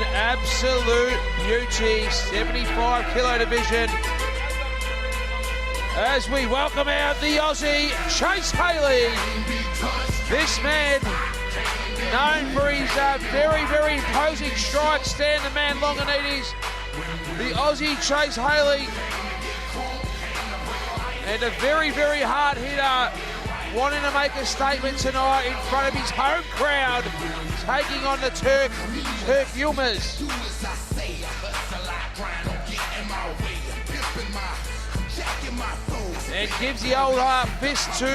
An absolute beauty, 75 kilo division. As we welcome out the Aussie, Chase Haley. This man, known for his very, very imposing strike, stand the man Longinides. The Aussie, Chase Haley. And a very, very hard hitter, wanting to make a statement tonight in front of his home crowd, taking on the Turkyilmaz. And gives the old fist to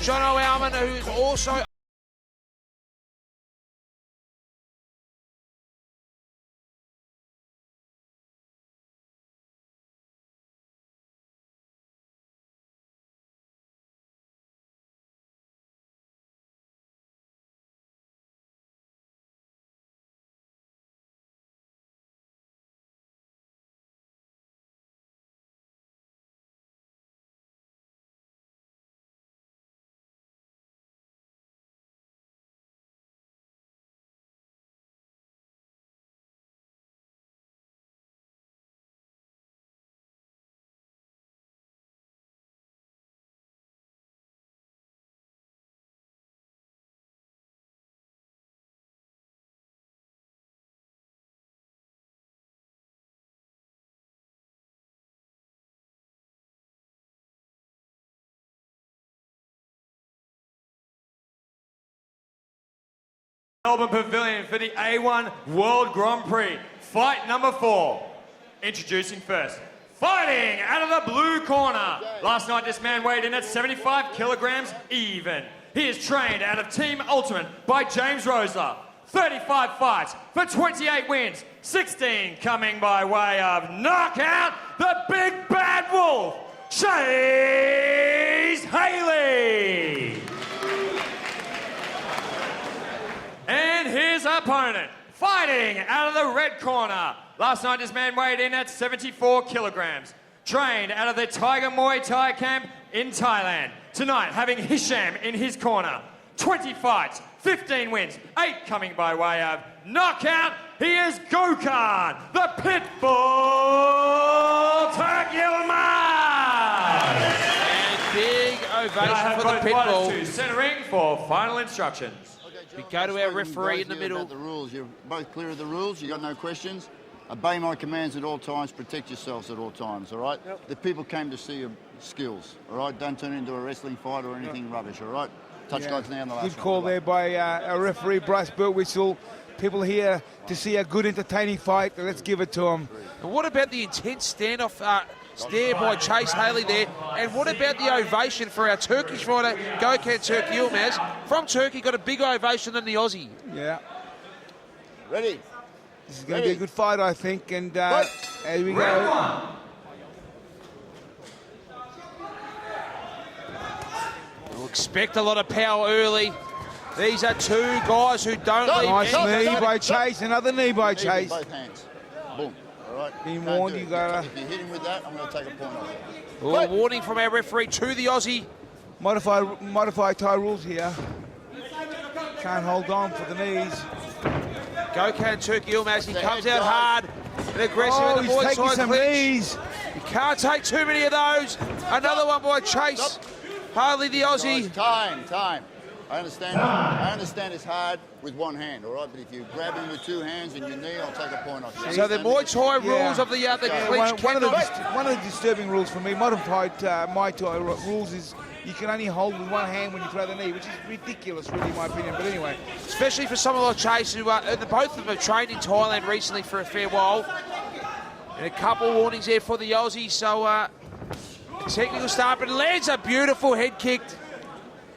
Jono Alman, who's also Melbourne Pavilion for the A1 World Grand Prix. Fight number 4. Introducing first, fighting out of the blue corner. Last night this man weighed in at 75 kilograms even. He is trained out of Team Ultimate by James Rosler. 35 fights for 28 wins, 16 coming by way of knockout, the big bad wolf, Chase Haley. And his opponent, fighting out of the red corner. Last night this man weighed in at 74 kilograms. Trained out of the Tiger Muay Thai camp in Thailand. Tonight having Hisham in his corner. 20 fights, 15 wins, 8 coming by way of knockout. He is Gokhan, the Pitbull Turkyilmaz. And big ovation for the Pitbull. To centering for final instructions. We go to our referee in the middle. About the rules. You're both clear of the rules. You got no questions. Obey my commands at all times. Protect yourselves at all times. All right. Yep. The people came to see your skills. All right. Don't turn it into a wrestling fight or anything rubbish. All right. Touch guys now in the last. Good call there by our referee Bryce Burtwhistle. People here to see a good, entertaining fight. Let's give it to them. And what about the intense standoff? Stare by Chase Haley there. And what about the ovation for our Turkish fighter, Gokhan Turkyilmaz? From Turkey, got a big ovation than the Aussie. Yeah. Ready? This is going to be a good fight, I think. And here we go. We'll expect a lot of power early. These are two guys who don't leave. Nice knee by Chase, another knee by Chase. Both hands. Boom. All right. Being warned, you gotta. If you hit him with that, I'm going to take a point off you. Well, warning from our referee to the Aussie. Modified Thai rules here. Can't hold on for the knees. Gokhan Turkyilmaz, he comes out hard and aggressive in the he's Muay taking Thai some clinch. knees. You can't take too many of those. Another one by Chase. Hardly the Aussie. Time. I understand it's hard with one hand, all right? But if you grab him with two hands and your knee, I'll take a point off you. So the Muay Thai rules of the clinch one of the disturbing rules for me, modified Muay Thai rules is you can only hold with one hand when you throw the knee, which is ridiculous, really, in my opinion. But anyway. Especially for someone like Chase, who both of them have trained in Thailand recently for a fair while. And a couple warnings there for the Aussie. So technical start, but lands a beautiful head kick.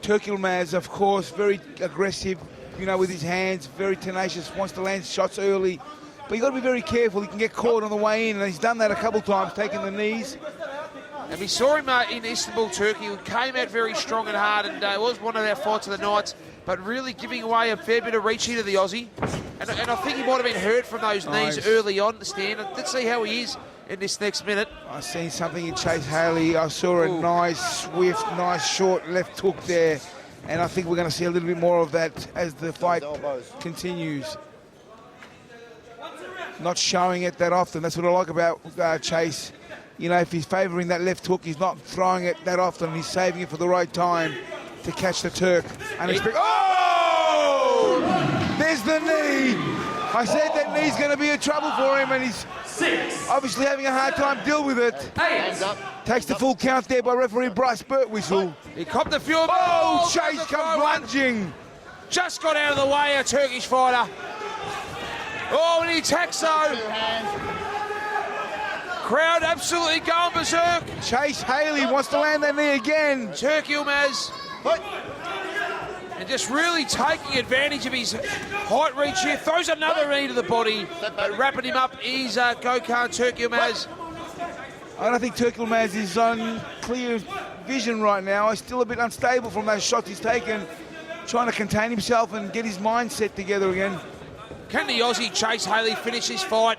Turkyilmaz, of course, very aggressive, you know, with his hands, very tenacious, wants to land shots early. But you've got to be very careful. He can get caught on the way in, and he's done that a couple times, taking the knees. And we saw him in Istanbul, Turkey. He came out very strong and hard, and it was one of our fights of the nights, but really giving away a fair bit of reach here to the Aussie. And I think he might have been hurt from those knees early on, Stan. Let's see how he is in this next minute. I seen something in Chase Haley. I saw a nice, swift, nice, short left hook there. And I think we're going to see a little bit more of that as the fight continues. not showing it that often. That's what I like about Chase. You know, if he's favouring that left hook, he's not throwing it that often. He's saving it for the right time to catch the Turk. Oh! There's the knee. I said that knee's going to be a trouble for him, and he's obviously having a hard time dealing with it. Takes the full count there by referee Bryce Birtwistle. He copped the fuel. Oh, Chase comes lunging. Just got out of the way, a Turkish fighter. Oh, and he attacks though. Crowd absolutely going berserk. Chase Haley wants to land that knee again. Turkyilmaz. And just really taking advantage of his height reach here. Throws another knee to the body. But wrapping him up is Gokhan Turkyilmaz. I don't think Turkyilmaz is on clear vision right now. He's still a bit unstable from those shots he's taken. Trying to contain himself and get his mindset together again. Can the Aussie Chase Haley finish his fight?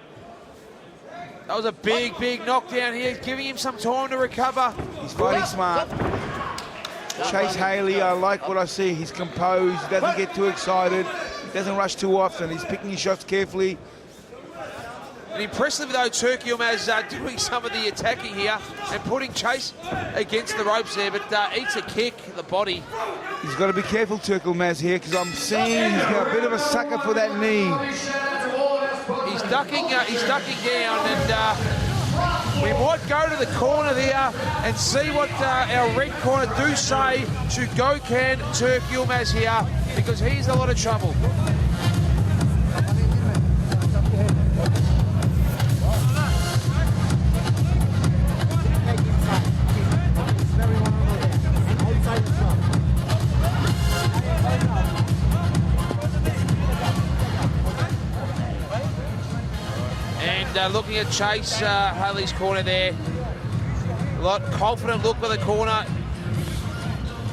That was a big, big knockdown here, giving him some time to recover. He's fighting smart. Chase Haley, I like what I see. He's composed, he doesn't get too excited, he doesn't rush too often, he's picking his shots carefully. And impressively though, Turkyilmaz doing some of the attacking here and putting Chase against the ropes there, but eats a kick at the body. He's got to be careful, Turkyilmaz, here, because I'm seeing he's got a bit of a sucker for that knee. He's ducking down, and we might go to the corner there and see what our red corner do say to Gokhan Turkyilmaz here, because he's in a lot of trouble. Looking at Chase Haley's corner there, a lot confident look by the corner,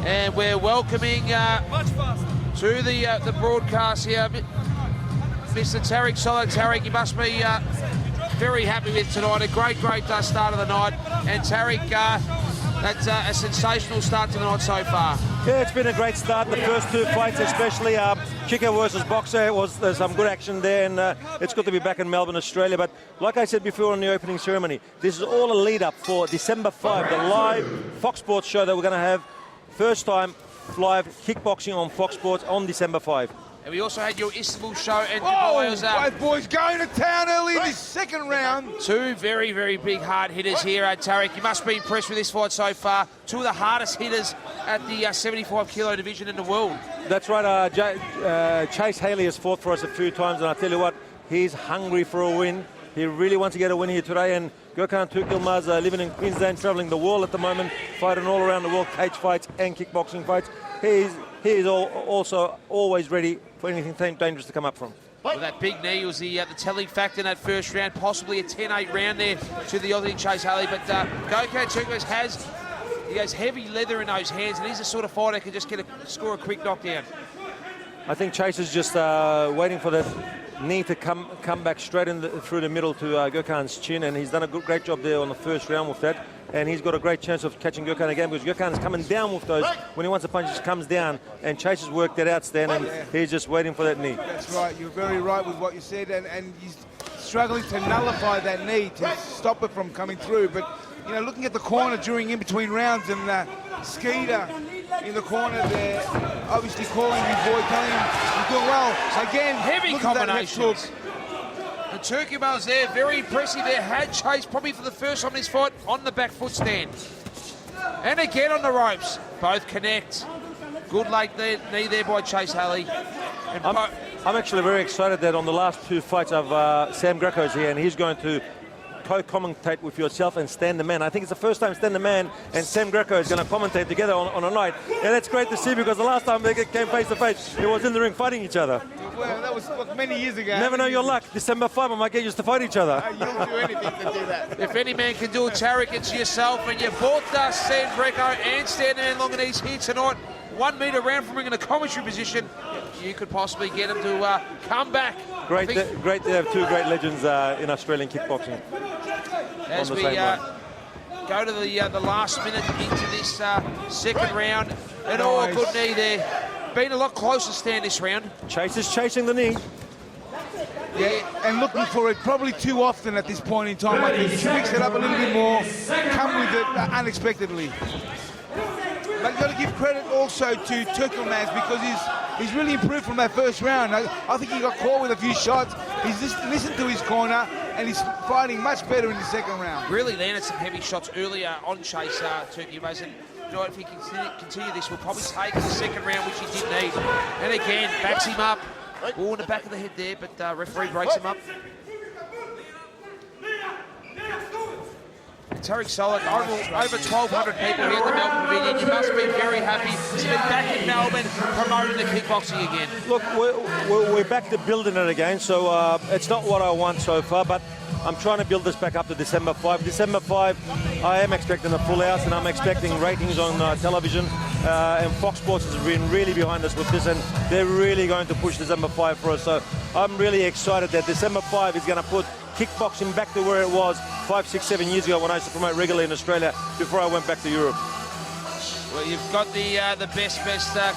and we're welcoming to the broadcast here Mr. Tariq Solo. Tariq, you must be very happy with tonight. A great start of the night, and Tariq, that's a sensational start to the night so far. Yeah, it's been a great start. The first two fights, especially kicker versus boxer, there's some good action there, and it's good to be back in Melbourne, Australia. But like I said before in the opening ceremony, this is all a lead-up for December 5, the live Fox Sports show that we're going to have. First time live kickboxing on Fox Sports on December 5. And we also had your Istanbul show, and both boys going to town early in this second round. Two very, very big hard hitters here, Tariq. You must be impressed with this fight so far. Two of the hardest hitters at the 75 kilo division in the world. That's right. Chase Haley has fought for us a few times, and I tell you what, he's hungry for a win. He really wants to get a win here today, and Gokhan Turkyilmaz, living in Queensland, travelling the world at the moment, fighting all around the world, cage fights and kickboxing fights. He is also always ready for anything dangerous to come up from. Well, that big knee was the telling factor in that first round, possibly a 10-8 round there to the Aussie Chase Haley. But Gokhan Turkyilmaz has heavy leather in those hands, and he's the sort of fighter that can just score a quick knockdown. I think Chase is just waiting for that knee to come back straight through the middle to Gokhan's chin, and he's done a great job there on the first round with that. And he's got a great chance of catching Gokhan again, because Gokhan is coming down with those. When he wants a punch, he just comes down, and Chase has worked that out, Stan, and he's just waiting for that knee. That's right. You're very right with what you said, and he's struggling to nullify that knee to stop it from coming through. But, you know, looking at the corner during in-between rounds, and Skeeter in the corner there, obviously calling his boy, telling him he's doing well. Again, heavy combinations. And Turkyilmaz there, very impressive there. Had Chase probably for the first time in this fight on the back foot stand. And again on the ropes. Both connect. Good late knee there by Chase Haley. I'm actually very excited that on the last two fights of Sam Greco's here, and he's going to co-commentate with yourself and Stan the Man. I think it's the first time Stan the Man and Sam Greco is going to commentate together on a night. And that's great to see, because the last time they came face to face, it was in the ring fighting each other. Well, that was many years ago. Never know your luck. December 5, I might get used to fight each other. You'll do anything to do that. If any man can do it, Tariq, it's yourself. And you bought Stan Greco and Stan the Man Longanese here tonight. 1 metre round from ring in a commentary position. You could possibly get him to come back. Great to have two great legends in Australian kickboxing. As we go to the last minute into this second round. And good knee there. Been a lot closer, Stan, this round. Chase is chasing the knee. Yeah, and looking for it probably too often at this point in time. I think he should mix it up a little bit more, come with it unexpectedly. But you've got to give credit also to Turkyilmaz because he's really improved from that first round. I think he got caught with a few shots. He's just listened to his corner and he's fighting much better in the second round. Really landed some heavy shots earlier on Chase Turkyilmaz, and you know, if he can continue this, we'll probably take the second round, which he did need. And again, backs him up. Oh, in the back of the head there, but referee breaks him up. Tarek Solak, over 1,200 people here at the Melbourne Pavilion. You must be very happy to be back in Melbourne promoting the kickboxing again. Look, we're back to building it again, so it's not what I want so far, but I'm trying to build this back up to December 5. December 5, I am expecting a full house, and I'm expecting ratings on television, and Fox Sports has been really behind us with this, and they're really going to push December 5 for us. So I'm really excited that December 5 is going to put kickboxing back to where it was 5, 6, 7 years ago when I used to promote regularly in Australia before I went back to Europe. Well, you've got the best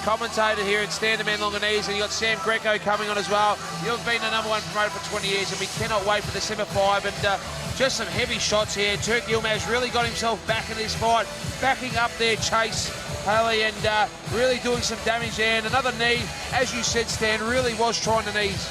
commentator here at Stand the Man Longanese, and you've got Sam Greco coming on as well. You've been the #1 promoter for 20 years, and we cannot wait for December 5. And just some heavy shots here. Turkyilmaz really got himself back in this fight, backing up there Chase Haley, and really doing some damage there. And another knee, as you said, Stan, really was trying the knees.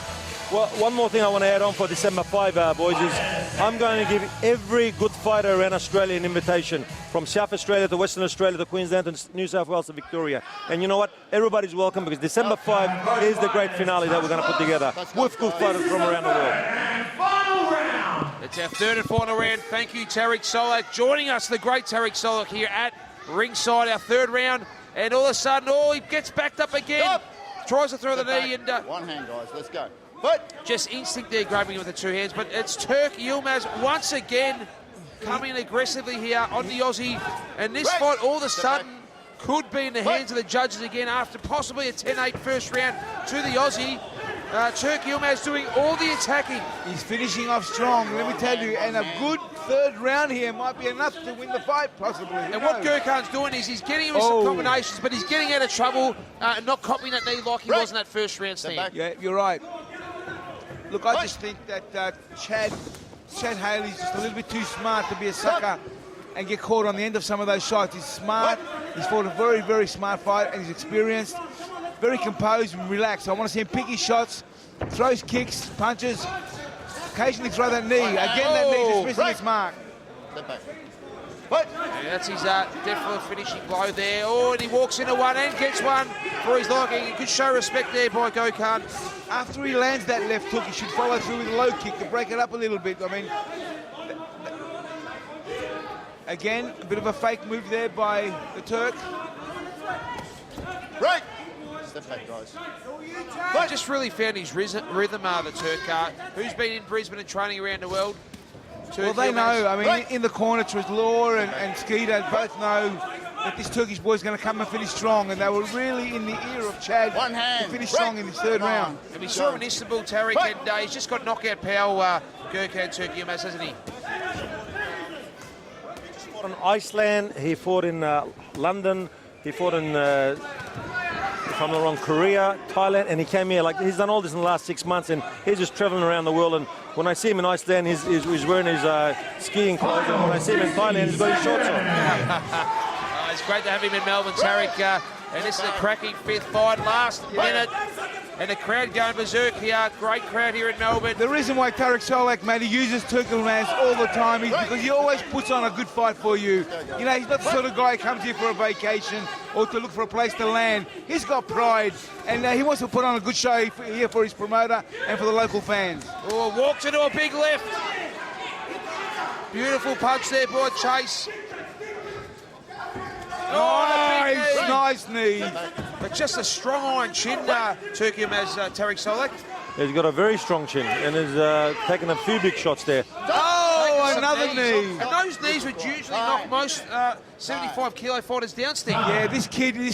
Well, one more thing I want to add on for December 5, boys, is I'm going to give every good fighter around Australia an invitation, from South Australia to Western Australia to Queensland to New South Wales to Victoria. And you know what? Everybody's welcome, because December 5 is the great finale that we're going to put together with good fighters from around the world. Final round. It's our third and final round. Thank you, Tarek Solak, joining us, the great Tarek Solak here at ringside, our third round. And all of a sudden, he gets backed up again. Stop. Tries to throw the knee, and one hand, guys. Let's go. But just instinct there, grabbing him with the two hands. But it's Turkyilmaz once again coming aggressively here on the Aussie. And this fight, all of a sudden, could be in the hands of the judges again after possibly a 10-8 first round to the Aussie. Turkyilmaz doing all the attacking. He's finishing off strong, let me tell you, and a good third round here might be enough to win the fight, possibly. And what Gokhan's doing is he's getting him with some combinations, but he's getting out of trouble, not copying that knee like he was in that first round stand. Yeah, you're right. Look, I just think that Chad Haley's just a little bit too smart to be a sucker and get caught on the end of some of those shots. He's smart. He's fought a very, very smart fight, and he's experienced, very composed and relaxed. I want to see him pick his shots, throws kicks, punches, occasionally throw that knee. Again, that knee just missing its mark. Yeah, that's his definitely finishing blow there. Oh, and he walks into one and gets one for his liking. Good show respect there by Gokhan. After he lands that left hook, he should follow through with a low kick to break it up a little bit. I mean, again, a bit of a fake move there by the Turk. Right. Step back, guys. But just really found his rhythm, the Turk, who's been in Brisbane and training around the world. Well, they know. I mean, in the corner, Treslor and Skeeter both know that this Turkish boy's going to come and finish strong, and they were really in the ear of Chad to finish strong in his third round. And we saw him in Istanbul, Tarek, and he's just got knockout power, Gokhan Turkyilmaz, hasn't he? He fought in Iceland, he fought in London, he fought in, if I'm not wrong, Korea, Thailand, and he came here. Like, he's done all this in the last 6 months, and he's just traveling around the world. And when I see him in Iceland, he's wearing his skiing clothes, and when I see him in Thailand, he's got his shorts on. It's great to have him in Melbourne, Tarek, and this is a cracking fifth fight, last minute, and the crowd going berserk here. Great crowd here in Melbourne. The reason why Tarek Solak, mate, he uses Turkyilmaz all the time is because he always puts on a good fight for you. You know, he's not the sort of guy who comes here for a vacation or to look for a place to land. He's got pride, and he wants to put on a good show here for his promoter and for the local fans. Oh, walks into a big left. Beautiful punch there by Chase. Nice knee. But just a strong iron chin, Turkyilmaz, Tarek Solak. He's got a very strong chin, and has taken a few big shots there. Oh, another knee. And those knees would usually knock most 75-kilo fighters down, Steve. Yeah, this kid he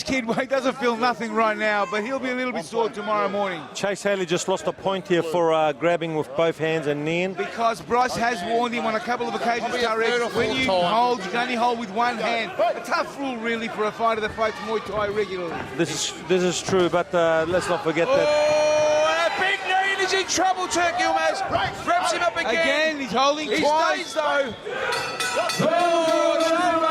doesn't feel nothing right now, but he'll be a little bit sore tomorrow morning. Chase Haley just lost a point here for grabbing with both hands and kneeing. Because Bryce has warned him on a couple of occasions, Tarek, when you hold, you can only hold with one hand. A tough rule, really, for a fighter that fights Muay Thai regularly. This is true, but let's not forget that. Oh, and a big knee in He's in trouble, Turkyilmaz. Grabs him up again. Again, he's holding He twice. stays, though. Oh, it's over.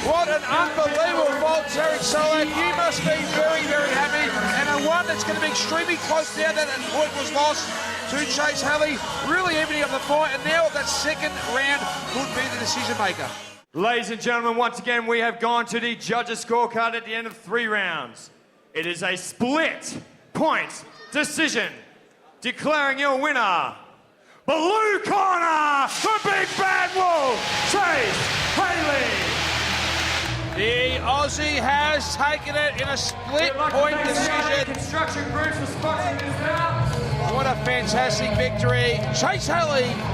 What an unbelievable vault, Tarek Solak. You must be very, very happy. And a one that's going to be extremely close now that point was lost to Chase Halley. Really evening up the fight. And now that second round could be the decision maker. Ladies and gentlemen, once again, we have gone to the judges' scorecard at the end of 3 rounds. It is a split point decision, declaring your winner, blue corner, the big bad wolf, Chase Haley. The Aussie has taken it in a split point decision. Construction groups for sponsoring this bout. What a fantastic victory. Chase Halley